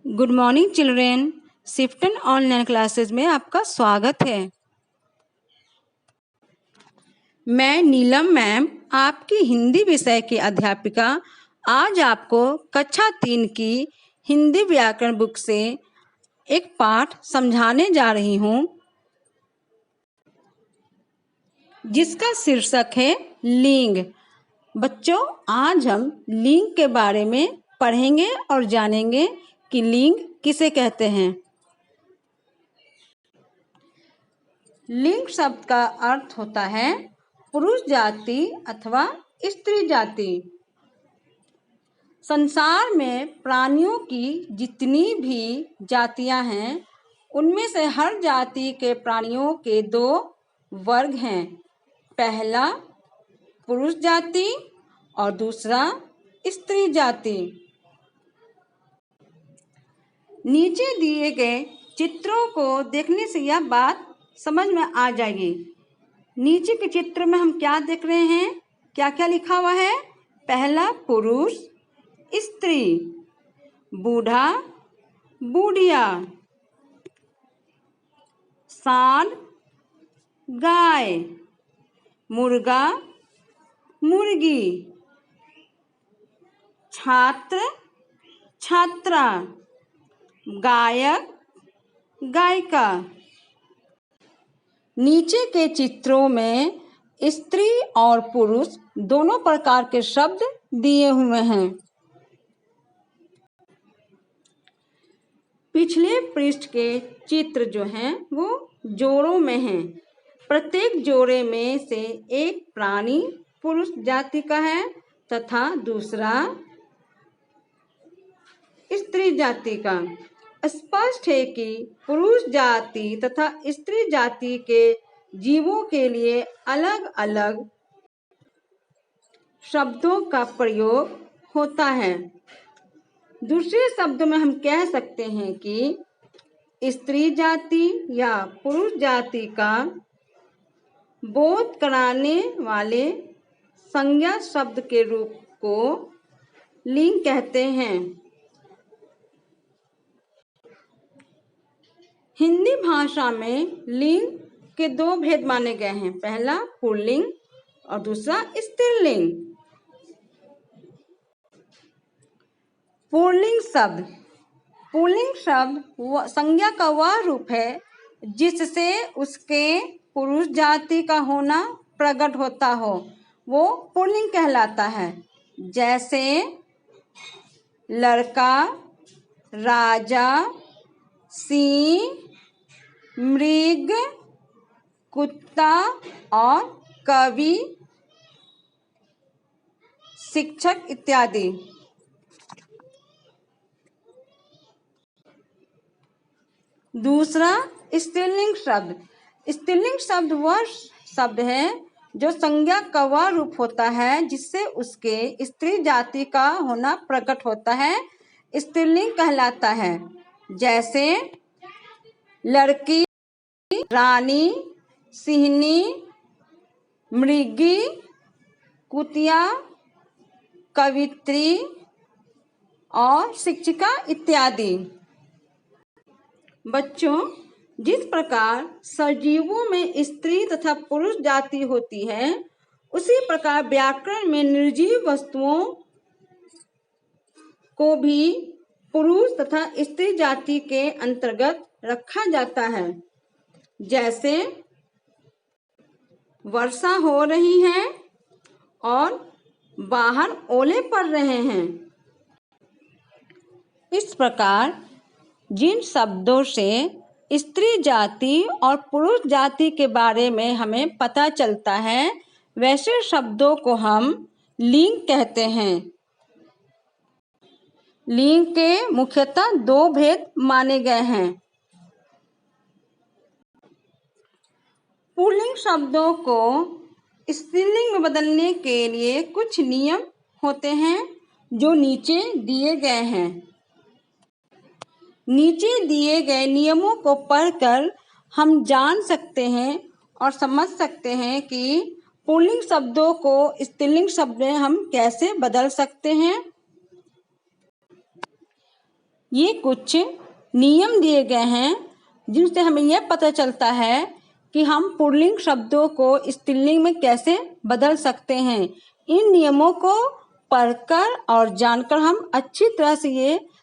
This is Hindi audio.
Good morning children. शिफ्टन ऑनलाइन क्लासेस में आपका स्वागत है। मैं नीलम मैम, आपकी हिंदी विषय की अध्यापिका, आज आपको कक्षा 3 की हिंदी व्याकरण बुक से एक पाठ समझाने जा रही हूँ, जिसका शीर्षक है लिंग। बच्चों, आज हम लिंग के बारे में पढ़ेंगे और जानेंगे कि लिंग किसे कहते हैं। लिंग शब्द का अर्थ होता है पुरुष जाति अथवा स्त्री जाति। संसार में प्राणियों की जितनी भी जातियां हैं, उनमें से हर जाति के प्राणियों के 2 वर्ग हैं। पहला पुरुष जाति और दूसरा स्त्री जाति। नीचे दिए गए चित्रों को देखने से यह बात समझ में आ जाएगी। नीचे के चित्र में हम क्या देख रहे हैं, क्या क्या लिखा हुआ है। पहला पुरुष, स्त्री, बूढ़ा, बूढ़िया, सांड, गाय, मुर्गा, मुर्गी, छात्र, छात्रा, गायक, गायिका। नीचे के चित्रों में स्त्री और पुरुष दोनों प्रकार के शब्द दिए हुए हैं। पिछले पृष्ठ के चित्र जो हैं वो जोड़ों में हैं। प्रत्येक जोड़े में से एक प्राणी पुरुष जाति का है तथा दूसरा स्त्री जाति का। स्पष्ट है कि पुरुष जाति तथा स्त्री जाति के जीवों के लिए अलग अलग शब्दों का प्रयोग होता है। दूसरे शब्दों में हम कह सकते हैं कि स्त्री जाति या पुरुष जाति का बोध कराने वाले संज्ञा शब्द के रूप को लिंग कहते हैं। हिंदी भाषा में लिंग के 2 भेद माने गए हैं। पहला पुल्लिंग और दूसरा स्त्रीलिंग। पुल्लिंग शब्द संज्ञा का वह रूप है जिससे उसके पुरुष जाति का होना प्रकट होता हो, वो पुल्लिंग कहलाता है। जैसे लड़का, राजा, सिंह, मृग, कुत्ता और कवि, शिक्षक इत्यादि। दूसरा स्त्रीलिंग शब्द। स्त्रीलिंग शब्द वह शब्द है जो संज्ञा का वह रूप होता है जिससे उसके स्त्री जाति का होना प्रकट होता है, स्त्रीलिंग कहलाता है। जैसे लड़की, रानी, सिंहनी, मृगी, कुतिया, कवित्री और शिक्षिका इत्यादि। बच्चों, जिस प्रकार सजीवों में स्त्री तथा पुरुष जाति होती है, उसी प्रकार व्याकरण में निर्जीव वस्तुओं को भी पुरुष तथा स्त्री जाति के अंतर्गत रखा जाता है। जैसे वर्षा हो रही है और बाहर ओले पड़ रहे हैं। इस प्रकार जिन शब्दों से स्त्री जाति और पुरुष जाति के बारे में हमें पता चलता है, वैसे शब्दों को हम लिंग कहते हैं। लिंग के मुख्यतः 2 भेद माने गए हैं। पुल्लिंग शब्दों को स्त्रीलिंग में बदलने के लिए कुछ नियम होते हैं जो नीचे दिए गए हैं। नीचे दिए गए नियमों को पढ़कर हम जान सकते हैं और समझ सकते हैं कि पुल्लिंग शब्दों को स्त्रीलिंग शब्द में हम कैसे बदल सकते हैं। ये कुछ नियम दिए गए हैं जिनसे हमें यह पता चलता है कि हम पुल्लिंग शब्दों को स्त्रीलिंग में कैसे बदल सकते हैं। इन नियमों को पढ़कर और जानकर हम अच्छी तरह से ये